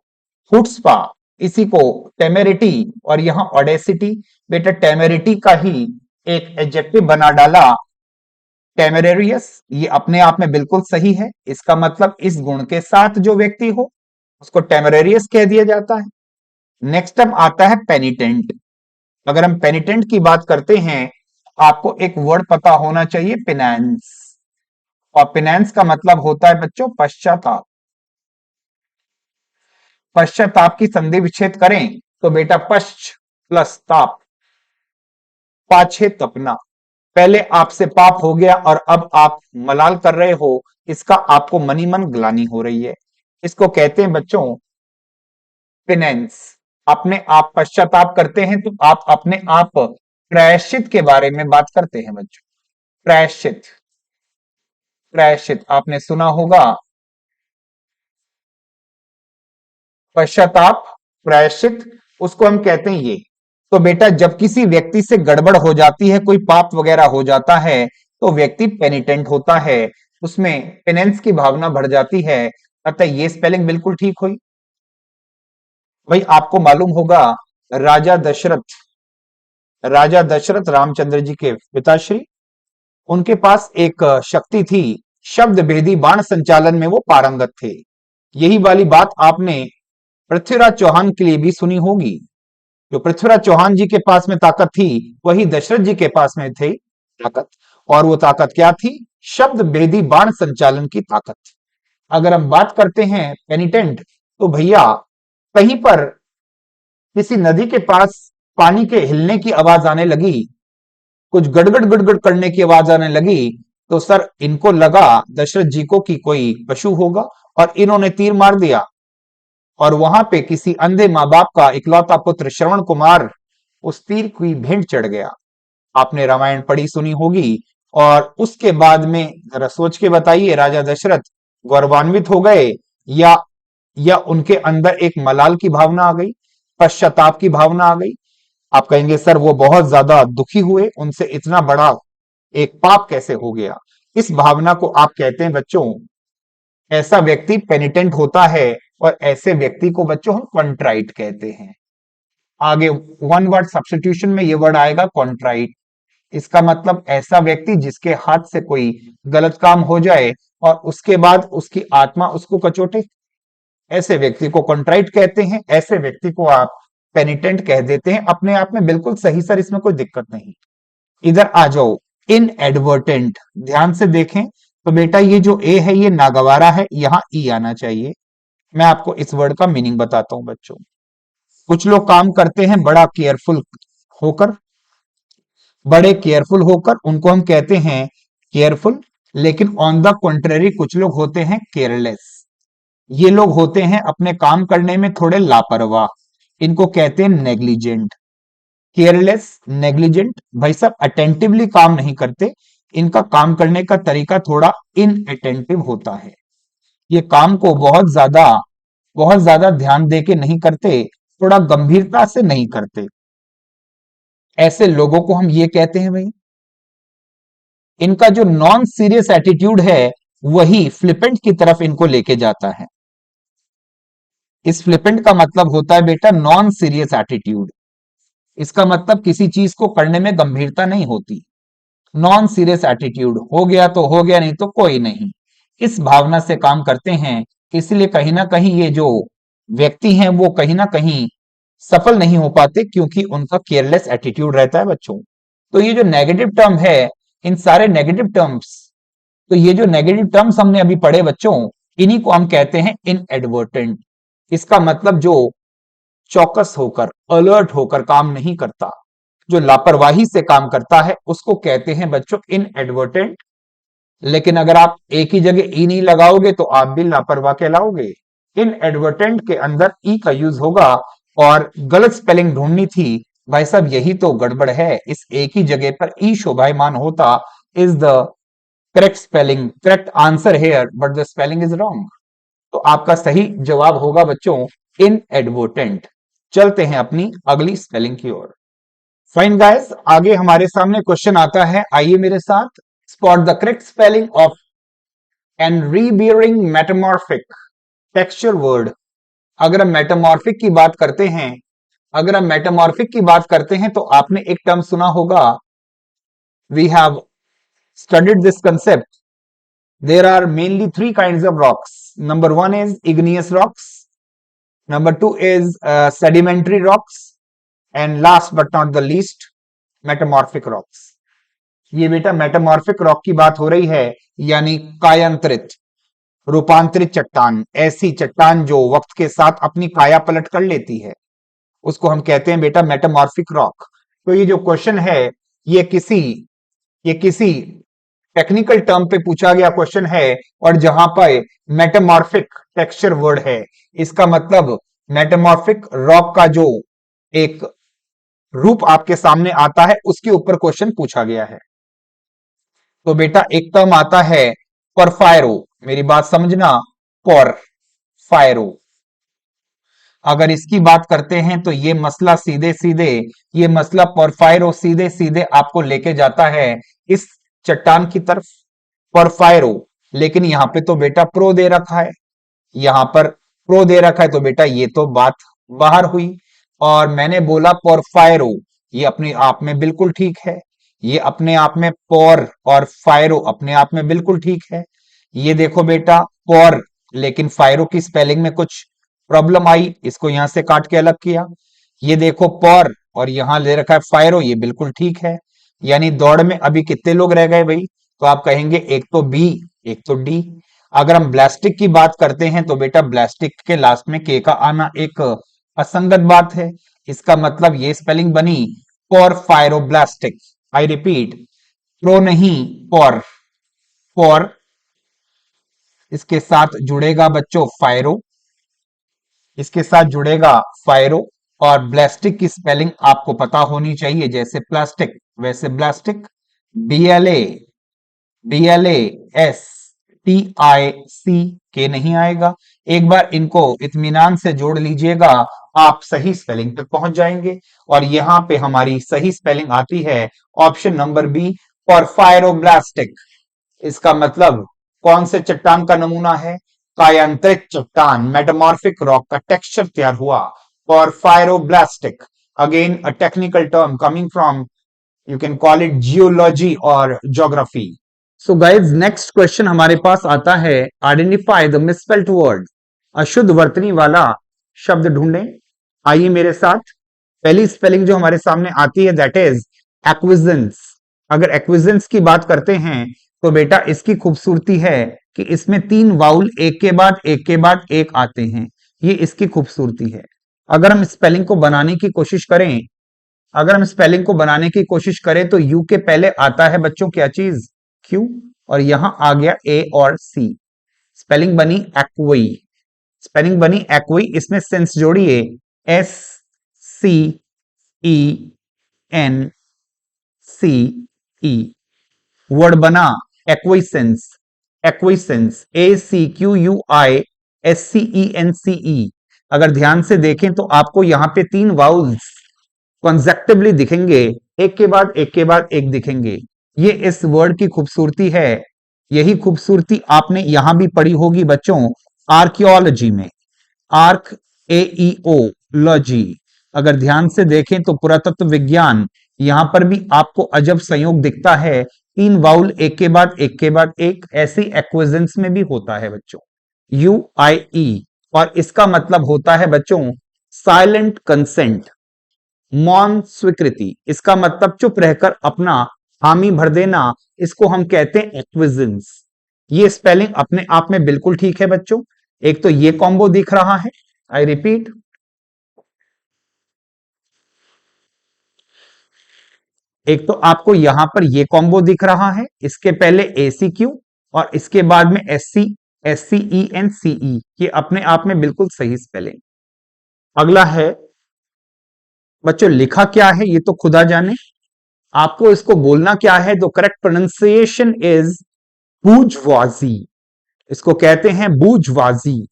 S2: हुट्सपा। इसी को टेमेरिटी, और यहां ऑडेसिटी, बेटा टेमेरिटी का ही एक एडजेक्टिव बना डाला टेमेरेरियस। ये अपने आप में बिल्कुल सही है। इसका मतलब इस गुण के साथ जो व्यक्ति हो उसको टेमेरेरियस कह दिया जाता है। नेक्स्ट अब आता है पेनिटेंट। अगर हम पेनिटेंट की बात करते हैं, आपको एक वर्ड पता होना चाहिए, पिनैंस। और पिनैंस का मतलब होता है बच्चों पश्चाताप। पश्चाताप की संधि विच्छेद करें तो बेटा पश्च प्लस ताप, पाछे तपना। पहले आपसे पाप हो गया और अब आप मलाल कर रहे हो, इसका आपको मनी मन ग्लानि हो रही है। इसको कहते हैं बच्चों पिनेंस। अपने आप पश्चाताप करते हैं तो आप अपने आप प्रायश्चित के बारे में बात करते हैं बच्चों। प्रायश्चित, प्रायश्चित आपने सुना होगा, पश्चाताप, प्रायश्चित, उसको हम कहते हैं ये। तो बेटा जब किसी व्यक्ति से गड़बड़ हो जाती है, कोई पाप वगैरह हो जाता है, तो व्यक्ति पेनिटेंट होता है, उसमें पेनेंस की भावना बढ़ जाती है। अतः ये स्पेलिंग बिल्कुल ठीक हुई। भाई आपको मालूम होगा राजा दशरथ, राजा दशरथ रामचंद्र जी के पिताश्री, उनके पास एक शक्ति थी, शब्द भेदी बाण संचालन में वो पारंगत थे। यही वाली बात आपने पृथ्वीराज चौहान के लिए भी सुनी होगी। जो पृथ्वीराज चौहान जी के पास में ताकत थी, वही दशरथ जी के पास में थे ताकत। और वो ताकत क्या थी? शब्द भेदी बाण संचालन की ताकत। अगर हम बात करते हैं पेनिटेंट, तो भैया कहीं पर किसी नदी के पास पानी के हिलने की आवाज आने लगी, कुछ गड़गड़ गड़गड़ करने की आवाज आने लगी, तो सर इनको लगा दशरथ जी को कि कोई पशु होगा, और इन्होंने तीर मार दिया। और वहां पे किसी अंधे माँ बाप का इकलौता पुत्र श्रवण कुमार उस तीर की भेंट चढ़ गया। आपने रामायण पढ़ी सुनी होगी। और उसके बाद में जरा सोच के बताइए, राजा दशरथ गौरवान्वित हो गए, या उनके अंदर एक मलाल की भावना आ गई, पश्चाताप की भावना आ गई? आप कहेंगे सर वो बहुत ज्यादा दुखी हुए, उनसे इतना बड़ा एक पाप कैसे हो गया। इस भावना को आप कहते हैं बच्चों, ऐसा व्यक्ति पेनिटेंट होता है, और ऐसे व्यक्ति को बच्चों हम कॉन्ट्राइट कहते हैं। आगे वन वर्ड सब्स्टिट्यूशन में ये वर्ड आएगा कॉन्ट्राइट। इसका मतलब ऐसा व्यक्ति जिसके हाथ से कोई गलत काम हो जाए और उसके बाद उसकी आत्मा उसको कचोटे, ऐसे व्यक्ति को कॉन्ट्राइट कहते हैं। ऐसे व्यक्ति को आप पेनिटेंट कह देते हैं। अपने आप में बिल्कुल सही सर, इसमें कोई दिक्कत नहीं। इधर आ जाओ, इनएडवर्टेंट। ध्यान से देखें तो बेटा ये जो ए है ये नागवारा है, यहां ई आना चाहिए। मैं आपको इस वर्ड का मीनिंग बताता हूं बच्चों। कुछ लोग काम करते हैं बड़ा केयरफुल होकर, बड़े केयरफुल होकर, उनको हम कहते हैं केयरफुल। लेकिन ऑन द कॉन्ट्रेरी कुछ लोग होते हैं केयरलेस। ये लोग होते हैं अपने काम करने में थोड़े लापरवाह, इनको कहते हैं नेग्लिजेंट। केयरलेस, नेग्लिजेंट, भाई साहब अटेंटिवली काम नहीं करते, इनका काम करने का तरीका थोड़ा इनअटेंटिव होता है। ये काम को बहुत ज्यादा ध्यान दे के नहीं करते, थोड़ा गंभीरता से नहीं करते। ऐसे लोगों को हम ये कहते हैं भाई। इनका जो नॉन सीरियस एटीट्यूड है वही फ्लिपेंट की तरफ इनको लेके जाता है। इस फ्लिपेंट का मतलब होता है बेटा नॉन सीरियस एटीट्यूड। इसका मतलब किसी चीज को करने में गंभीरता नहीं होती। नॉन सीरियस एटीट्यूड, हो गया तो हो गया, नहीं तो कोई नहीं, इस भावना से काम करते हैं। इसलिए कहीं ना कहीं ये जो व्यक्ति हैं वो कहीं ना कहीं सफल नहीं हो पाते, क्योंकि उनका केयरलेस एटीट्यूड रहता है बच्चों। तो ये जो नेगेटिव टर्म है, इन सारे नेगेटिव टर्म्स, तो ये जो नेगेटिव टर्म्स हमने अभी पढ़े बच्चों, इन्हीं को हम कहते हैं इनएडवर्टेंट। इसका मतलब जो चौकस होकर, अलर्ट होकर काम नहीं करता, जो लापरवाही से काम करता है, उसको कहते हैं बच्चों इनएडवर्टेंट। लेकिन अगर आप एक ही जगह ई नहीं लगाओगे तो आप भी लापरवाह कहलाओगे। इनएडवर्टेंट के अंदर ई का यूज होगा, और गलत स्पेलिंग ढूंढनी थी भाई साहब, यही तो गड़बड़ है। इस एक ही जगह पर ई शोभायमान होता is the correct spelling, correct answer here, but the spelling is wrong. तो आपका सही जवाब होगा बच्चों इनएडवर्टेंट। चलते हैं अपनी अगली स्पेलिंग की ओर। फाइन गाइस, आगे हमारे सामने क्वेश्चन आता है, आइए मेरे साथ। Spot the correct spelling of an rebearing metamorphic texture word. अगर हम मेटामॉर्फिक की बात करते हैं, अगर हम मेटामॉर्फिक की बात करते हैं तो आपने एक टर्म सुना होगा, we have studied this concept. There are mainly three kinds of rocks. Number one is igneous rocks. Number two is sedimentary rocks. And last but not the least, metamorphic rocks. ये बेटा metamorphic rock की बात हो रही है, यानी कायांतरित, रूपांतरित चट्टान। ऐसी चट्टान जो वक्त के साथ अपनी काया पलट कर लेती है, उसको हम कहते हैं बेटा मेटामॉर्फिक रॉक। तो ये जो क्वेश्चन है, ये किसी टेक्निकल टर्म पे पूछा गया क्वेश्चन है, और जहां पर मेटामॉर्फिक टेक्सचर वर्ड है, इसका मतलब मेटामॉर्फिक रॉक का जो एक रूप आपके सामने आता है उसके ऊपर क्वेश्चन पूछा गया है। तो बेटा एक टर्म आता है पोरफायरो, मेरी बात समझना, पोरफायरो। अगर इसकी बात करते हैं तो ये मसला पोरफायरो सीधे सीधे आपको लेके जाता है इस चट्टान की तरफ, पोरफायरो। लेकिन यहां पे तो बेटा प्रो दे रखा है, यहां पर प्रो दे रखा है, तो बेटा ये तो बात बाहर हुई। और मैंने बोला पोरफायरो, ये अपने आप में बिल्कुल ठीक है, ये अपने आप में पोर और फायरो अपने आप में बिल्कुल ठीक है। ये देखो बेटा पोर, लेकिन फायरो की स्पेलिंग में कुछ प्रॉब्लम आई, इसको यहां से काट के अलग किया। ये देखो पोर और यहां ले रखा है फायरो, ये बिल्कुल ठीक है। यानी दौड़ में अभी कितने लोग रह गए भाई? तो आप कहेंगे एक तो बी, एक तो डी। अगर हम ब्लास्टिक की बात करते हैं तो बेटा ब्लास्टिक के लास्ट में के का आना एक असंगत बात है। इसका मतलब ये स्पेलिंग बनी पोरफायरोब्लास्टिक। आई रिपीट, प्रो नहीं पोर, पोर इसके साथ जुड़ेगा बच्चों फायरो, इसके साथ जुड़ेगा फायरो। और ब्लास्टिक की स्पेलिंग आपको पता होनी चाहिए, जैसे प्लास्टिक वैसे ब्लास्टिक, BLA, BLASTIC नहीं आएगा। एक बार इनको इत्मीनान से जोड़ लीजिएगा, आप सही स्पेलिंग तक पहुंच जाएंगे। और यहां पे हमारी सही स्पेलिंग आती है ऑप्शन नंबर बी, पोरफायरोब्लास्टिक। इसका मतलब कौन से चट्टान का नमूना है? कायांतरित चट्टान, मेटामॉर्फिक रॉक का टेक्सचर तैयार हुआ porphyroblastic. Again a technical term coming from, you can call it geology और geography. So guys next question हमारे पास आता है, आइडेंटिफाई द मिसस्पेल्ड वर्ड। अशुद्ध वर्तनी वाला शब्द ढूंढें। आइए मेरे साथ, पहली स्पेलिंग जो हमारे सामने आती है दैट इज एक्विजेंस। अगर एक्विजेंस की बात करते हैं तो बेटा इसकी खूबसूरती है कि इसमें 3 वाउल एक के बाद एक के बाद एक आते हैं, ये इसकी खूबसूरती है। अगर हम स्पेलिंग को बनाने की कोशिश करें, अगर हम स्पेलिंग को बनाने की कोशिश करें तो यू के पहले आता है बच्चों क्या चीज, क्यू, और यहां आ गया ए और सी, स्पेलिंग बनी एक्वई, स्पेलिंग बनी एक्वई, इसमें सेंस जोड़िए, S C E N C E, word बना acquiescence, acquiescence, A C Q U I S C E N C E. अगर ध्यान से देखें तो आपको यहां पे 3 वाउल्स कॉन्जेक्टिवली दिखेंगे, एक के बाद एक के बाद एक दिखेंगे, ये इस वर्ड की खूबसूरती है। यही खूबसूरती आपने यहां भी पढ़ी होगी बच्चों आर्कियोलॉजी में, arc A E O logy. अगर ध्यान से देखें तो पुरातत्व विज्ञान, यहां पर भी आपको अजब संयोग दिखता है, 3 वाउल एक के बाद एक के बाद एक, ऐसी एक्विजेंस में भी होता है बच्चों, यू आई ई, और इसका मतलब होता है बच्चों साइलेंट कंसेंट, मौन स्वीकृति, इसका मतलब चुप रहकर अपना हामी भर देना, इसको हम कहते हैं एक्विजेंस। ये स्पेलिंग अपने आप में बिल्कुल ठीक है बच्चों। एक तो ये कॉम्बो दिख रहा है, आई रिपीट, एक तो आपको यहां पर ये कॉम्बो दिख रहा है, इसके पहले ACQ और इसके बाद में SCENCE, ये अपने आप में बिल्कुल सही स्पेलिंग। अगला है बच्चों लिखा क्या है ये तो खुदा जाने, आपको इसको बोलना क्या है, तो करेक्ट प्रोनाउंसिएशन इज बूर्जवाजी, इसको कहते हैं बूर्जवाजी,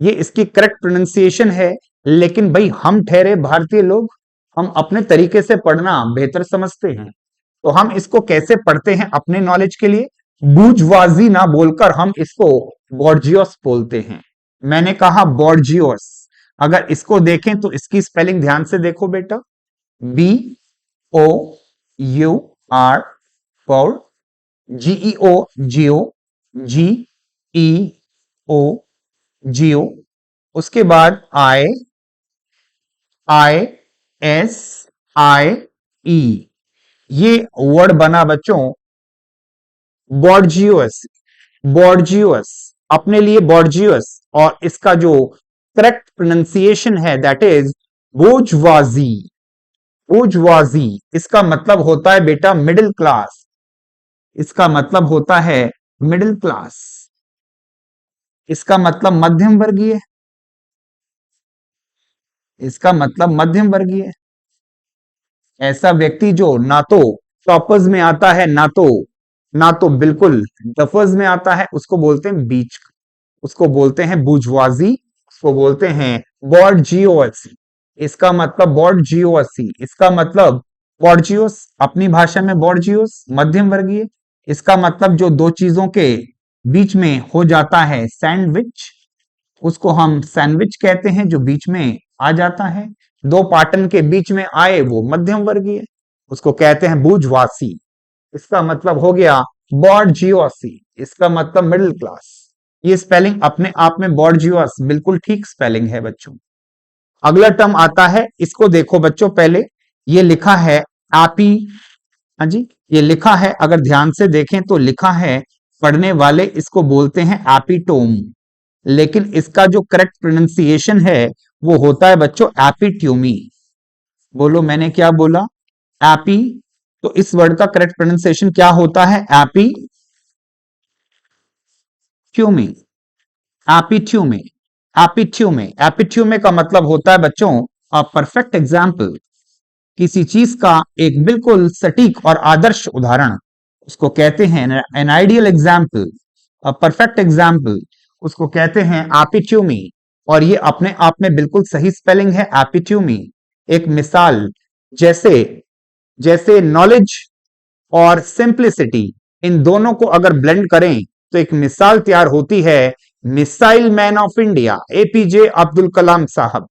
S2: ये इसकी करेक्ट प्रोनाउंसिएशन है। लेकिन भाई हम ठहरे भारतीय लोग, हम अपने तरीके से पढ़ना बेहतर समझते हैं, तो हम इसको कैसे पढ़ते हैं अपने नॉलेज के लिए, बूर्जवाजी ना बोलकर हम इसको बॉर्जियोस बोलते हैं। मैंने कहा बॉर्जियोस, अगर इसको देखें तो इसकी स्पेलिंग ध्यान से देखो बेटा, BOUR बॉर, GEO जियो, GEO जियो, उसके बाद ISIE, ये वर्ड बना बच्चों बॉर्जियोस, बॉर्जियोस, अपने लिए बॉर्जियोस, और इसका जो करेक्ट प्रोनाउंसिएशन है दैट इज बोर्जवाजी, बोर्जवाजी, इसका मतलब होता है बेटा मिडिल क्लास, इसका मतलब होता है मिडिल क्लास, इसका मतलब मध्यम वर्गीय, इसका मतलब मध्यम वर्गीय, ऐसा व्यक्ति जो ना तो टॉपर्स में आता है ना तो बिल्कुल डफर्स में आता है, उसको बोलते हैं बीच, उसको बोलते हैं बुर्जुआजी, उसको बोलते हैं बॉर्जियोस, इसका मतलब बॉर्जियोसी, इसका मतलब बॉर्जियोस, अपनी भाषा में बॉर्जियोस मध्यम वर्गीय, इसका मतलब जो दो चीजों के बीच में हो जाता है सैंडविच, उसको हम सैंडविच कहते हैं, जो बीच में आ जाता है, दो पाटन के बीच में आए वो मध्यम वर्गीय, उसको कहते हैं बुर्जुआसी, इसका मतलब हो गया बॉर्जियोसी, इसका मतलब मिडिल क्लास। ये स्पेलिंग अपने आप में बॉर्जियोस बिल्कुल ठीक स्पेलिंग है बच्चों। अगला टर्म आता है, इसको देखो बच्चों, पहले ये लिखा है आपी, हाँ जी, ये लिखा है, अगर ध्यान से देखें तो लिखा है, पढ़ने वाले इसको बोलते हैं एपिटोम, लेकिन इसका जो करेक्ट प्रोनाउंसिएशन है वो होता है बच्चों एपिट्यूमी। बोलो मैंने क्या बोला, एपी, तो इस वर्ड का करेक्ट प्रोनाउंसिएशन क्या होता है, एपिट्यूमी, एपिट्यूमी, एपिट्यूमी, एपिट्यूमी का मतलब होता है बच्चों अ परफेक्ट एग्जाम्पल, किसी चीज का एक बिल्कुल सटीक और आदर्श उदाहरण, उसको कहते हैं an ideal example, a perfect example, उसको कहते हैं एपिट्यूमी, और ये अपने आप में बिल्कुल सही स्पेलिंग है एपिट्यूमी। एक मिसाल, जैसे जैसे नॉलेज और सिंप्लिसिटी, इन दोनों को अगर ब्लेंड करें तो एक मिसाल तैयार होती है, missile man of India APJ Abdul Kalam साहब,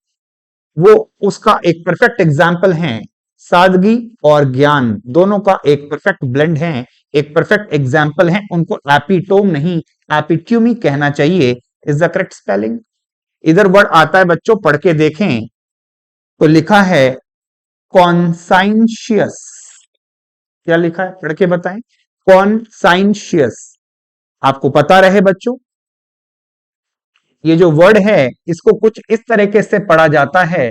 S2: वो उसका एक परफेक्ट एग्जाम्पल है, सादगी और ज्ञान दोनों का एक परफेक्ट ब्लेंड है, एक परफेक्ट एग्जाम्पल है, उनको एपिटोम नहीं एपिट्यूमी कहना चाहिए, इज द करेक्ट स्पेलिंग। इधर वर्ड आता है बच्चों, पढ़ के देखें तो लिखा है कॉन्साइंशियस, क्या लिखा है, पढ़ के बताएं। कॉन्साइंशियस, आपको पता रहे बच्चों, ये जो वर्ड है इसको कुछ इस तरीके से पढ़ा जाता है।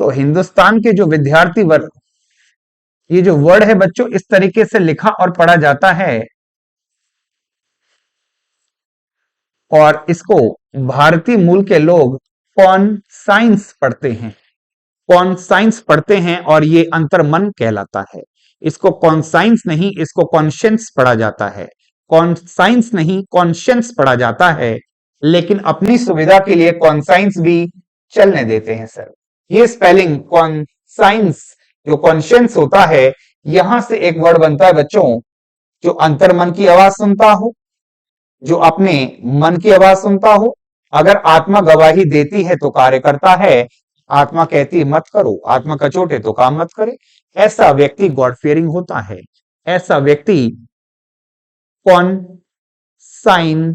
S2: तो हिंदुस्तान के जो विद्यार्थी वर्ग, ये जो वर्ड है बच्चों इस तरीके से लिखा और पढ़ा जाता है, और इसको भारतीय मूल के लोग कॉन्साइंस पढ़ते हैं, कॉन्साइंस पढ़ते हैं, और ये अंतर्मन कहलाता है। इसको कॉन्साइंस नहीं, इसको कॉन्शियंस पढ़ा जाता है। कॉन्साइंस नहीं, कॉन्शियंस पढ़ा जाता है, लेकिन अपनी सुविधा के लिए कॉन्साइंस भी चलने देते हैं सर। ये स्पेलिंग कॉन्साइंस, जो कॉन्शियंस होता है, यहां से एक वर्ड बनता है बच्चों, जो अंतर्मन की आवाज सुनता हो, जो अपने मन की आवाज सुनता हो। अगर आत्मा गवाही देती है तो कार्य करता है, आत्मा कहती मत करो, आत्मा कचोटे तो काम मत करे, ऐसा व्यक्ति गॉड फियरिंग होता है। ऐसा व्यक्ति कॉन्साइन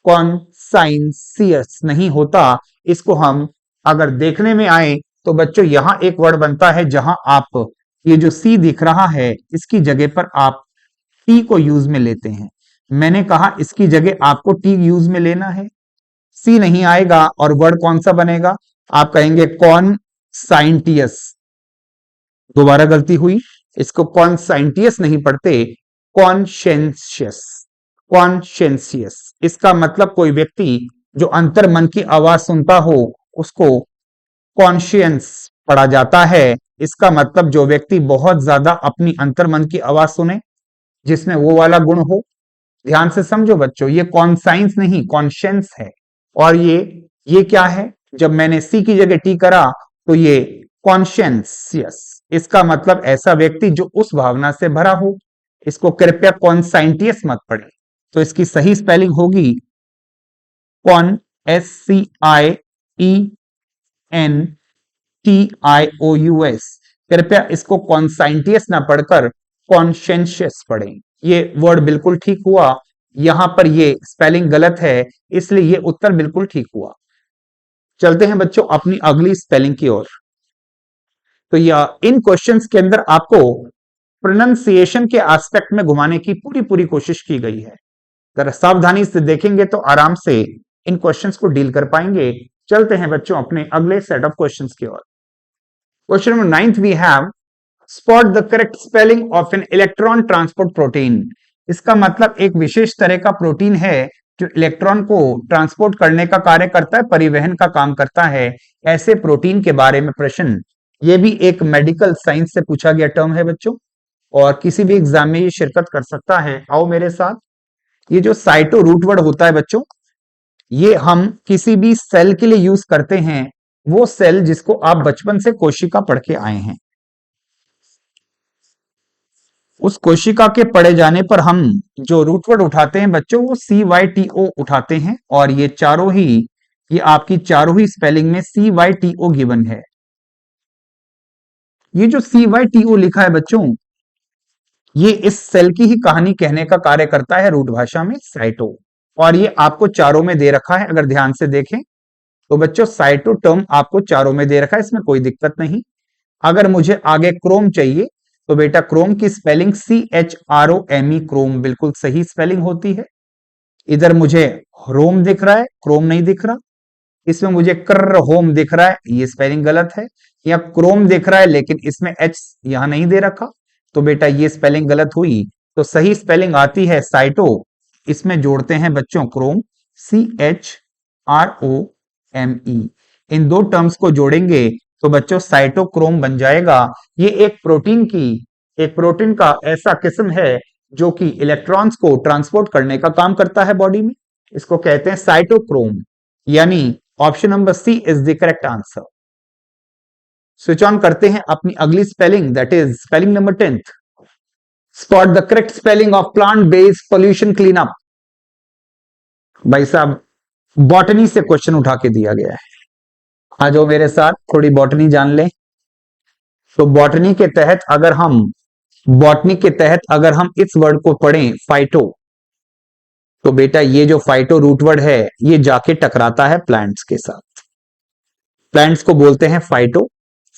S2: कॉन्साइंसियस नहीं होता। इसको हम अगर देखने में आए तो बच्चों यहां एक वर्ड बनता है, जहां आप ये जो सी दिख रहा है इसकी जगह पर आप टी को यूज में लेते हैं। मैंने कहा इसकी जगह आपको टी यूज में लेना है, सी नहीं आएगा, और वर्ड कौन सा बनेगा, आप कहेंगे कॉन्साइंटियस। दोबारा गलती हुई, इसको कॉन्साइंटियस नहीं पढ़ते, कॉन्शियंशियस, कॉन्शियंसियस। इसका मतलब कोई व्यक्ति जो अंतर मन की आवाज सुनता हो उसको कॉन्शियंस पढ़ा जाता है। इसका मतलब जो व्यक्ति बहुत ज्यादा अपनी अंतर मन की आवाज सुने, जिसमें वो वाला गुण हो। ध्यान से समझो बच्चों, ये कॉन्साइंस नहीं कॉन्शियंस है। और ये क्या है, जब मैंने सी की जगह टी करा तो ये कॉन्शियंसियस। इसका मतलब ऐसा व्यक्ति जो उस भावना से भरा हो। इसको कृपया कॉन्साइंटियस मत पढ़े, तो इसकी सही स्पेलिंग होगी कॉन, SCIENTIOUS। कृपया इसको कॉन्साइंटियस ना पढ़कर कॉन्शियंशियस पढ़ें। ये वर्ड बिल्कुल ठीक हुआ, यहां पर ये स्पेलिंग गलत है, इसलिए ये उत्तर बिल्कुल ठीक हुआ। चलते हैं बच्चों अपनी अगली स्पेलिंग की ओर। तो यह इन क्वेश्चंस के अंदर आपको प्रोनाउंसिएशन के एस्पेक्ट में घुमाने की पूरी पूरी कोशिश की गई है। अगर सावधानी से देखेंगे तो आराम से इन क्वेश्चंस को डील कर पाएंगे। चलते हैं बच्चों अपने अगले सेट ऑफ क्वेश्चंस की ओर। Question number 9 we have spot the correct spelling of an electron transport protein. इसका मतलब एक विशेष तरह का प्रोटीन है जो इलेक्ट्रॉन को ट्रांसपोर्ट करने का कार्य करता है, परिवहन का काम करता है। ऐसे प्रोटीन के बारे में प्रश्न, ये भी एक मेडिकल साइंस से पूछा गया टर्म है बच्चों, और किसी भी एग्जाम में ये शिरकत कर सकता है। आओ मेरे साथ। ये जो साइटो रूट वर्ड होता है बच्चों, ये हम किसी भी सेल के लिए यूज करते हैं, वो सेल जिसको आप बचपन से कोशिका पढ़ के आए हैं। उस कोशिका के पढ़े जाने पर हम जो रूट वर्ड उठाते हैं बच्चों, वो CYTO उठाते हैं, और ये चारों ही, ये आपकी चारों ही स्पेलिंग में CYTO गिवन है। ये जो CYTO लिखा है बच्चों, ये इस सेल की ही कहानी कहने का कार्य करता है रूट भाषा में, साइटो। और ये आपको चारों में दे रखा है, अगर ध्यान से देखें तो बच्चों साइटो टर्म आपको चारों में दे रखा है, इसमें कोई दिक्कत नहीं। अगर मुझे आगे क्रोम चाहिए तो बेटा क्रोम की स्पेलिंग CHROME, क्रोम बिल्कुल सही स्पेलिंग होती है। इधर मुझे रोम दिख रहा है, क्रोम नहीं दिख रहा। इसमें मुझे कर होम दिख रहा है, ये स्पेलिंग गलत है। या क्रोम दिख रहा है लेकिन इसमें H यहां नहीं दे रखा, तो बेटा ये स्पेलिंग गलत हुई। तो सही स्पेलिंग आती है साइटो, इसमें जोड़ते हैं बच्चों क्रोम, CHROME। इन दो टर्म्स को जोड़ेंगे तो बच्चों साइटोक्रोम बन जाएगा। ये एक प्रोटीन का ऐसा किस्म है जो कि इलेक्ट्रॉन्स को ट्रांसपोर्ट करने का काम करता है बॉडी में। इसको कहते हैं साइटोक्रोम, यानी option number C is the correct answer. Switch on करते हैं अपनी अगली spelling, that is spelling number 10th। Spot the correct spelling of plant based pollution clean up. भाई साहब बॉटनी से क्वेश्चन उठा के दिया गया है, आ जाओ मेरे साथ थोड़ी बॉटनी जान ले। तो बॉटनी के तहत अगर हम इस वर्ड को पढ़ें फाइटो, तो बेटा ये जो फाइटो रूट वर्ड है ये जाके टकराता है प्लांट्स के साथ। प्लांट्स को बोलते हैं फाइटो,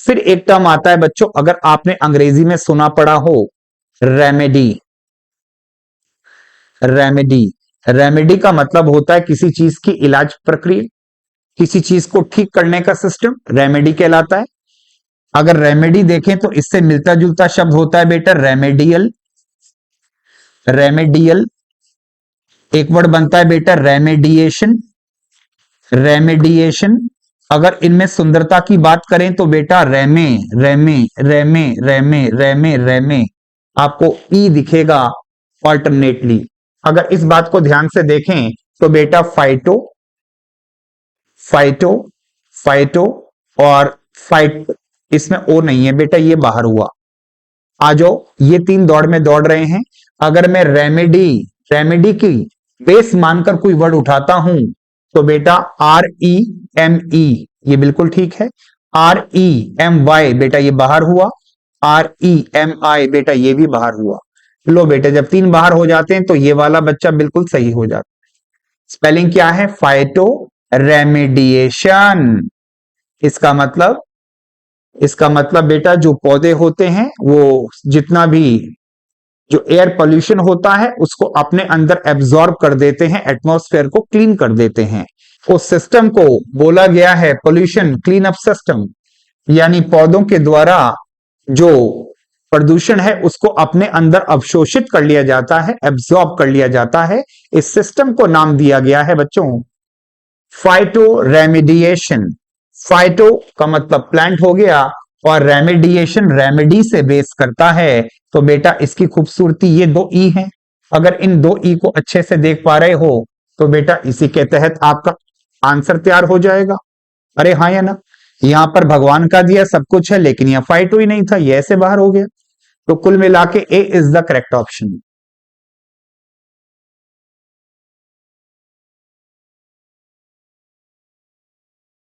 S2: फिर एक टर्म आता है बच्चों, अगर आपने अंग्रेजी में सुना पड़ा हो, रेमेडी। रेमेडी, रेमेडी का मतलब होता है किसी चीज की इलाज प्रक्रिया, किसी चीज को ठीक करने का सिस्टम रेमेडी कहलाता है। अगर रेमेडी देखें तो इससे मिलता जुलता शब्द होता है बेटा रेमेडियल। रेमेडियल एक वर्ड बनता है बेटा रेमेडिएशन। रेमेडिएशन, अगर इनमें सुंदरता की बात करें तो बेटा रेमे रेमे रेमे रेमे रेमे रेमे, आपको ई दिखेगा ऑल्टरनेटली। अगर इस बात को ध्यान से देखें तो बेटा फाइटो, फाइटो, फाइटो और फाइट, इसमें ओ नहीं है बेटा, ये बाहर हुआ। आ जाओ, ये तीन दौड़ में दौड़ रहे हैं। अगर मैं रेमेडी, रेमेडी की बेस मानकर कोई वर्ड उठाता हूं तो बेटा REME, ये बिल्कुल ठीक है। REMY बेटा ये बाहर हुआ। REMI बेटा ये भी बाहर हुआ। लो बेटा, जब तीन बाहर हो जाते हैं तो ये वाला बच्चा बिल्कुल सही हो जाता है। स्पेलिंग क्या है? Phyto remediation. इसका मतलब बेटा जो पौधे होते हैं वो जितना भी जो एयर पोल्यूशन होता है उसको अपने अंदर एब्जॉर्ब कर देते हैं, एटमॉस्फेयर को क्लीन कर देते हैं। उस सिस्टम को बोला गया है पोल्यूशन क्लीन अप सिस्टम, यानी पौधों के द्वारा जो प्रदूषण है उसको अपने अंदर अवशोषित कर लिया जाता है, एब्जॉर्ब कर लिया जाता है। इस सिस्टम को नाम दिया गया है बच्चों फाइटो रेमेडिएशन। फाइटो का मतलब प्लांट हो गया और रेमेडिएशन रेमेडी से बेस करता है। तो बेटा इसकी खूबसूरती ये दो ई है। अगर इन दो ई को अच्छे से देख पा रहे हो तो बेटा इसी के तहत आपका आंसर तैयार हो जाएगा। अरे हाँ या ना? यहां पर भगवान का दिया सब कुछ है लेकिन यह फाइटो ही नहीं था, ये ऐसे बाहर हो गया। तो कुल मिला के ए इज द करेक्ट ऑप्शन।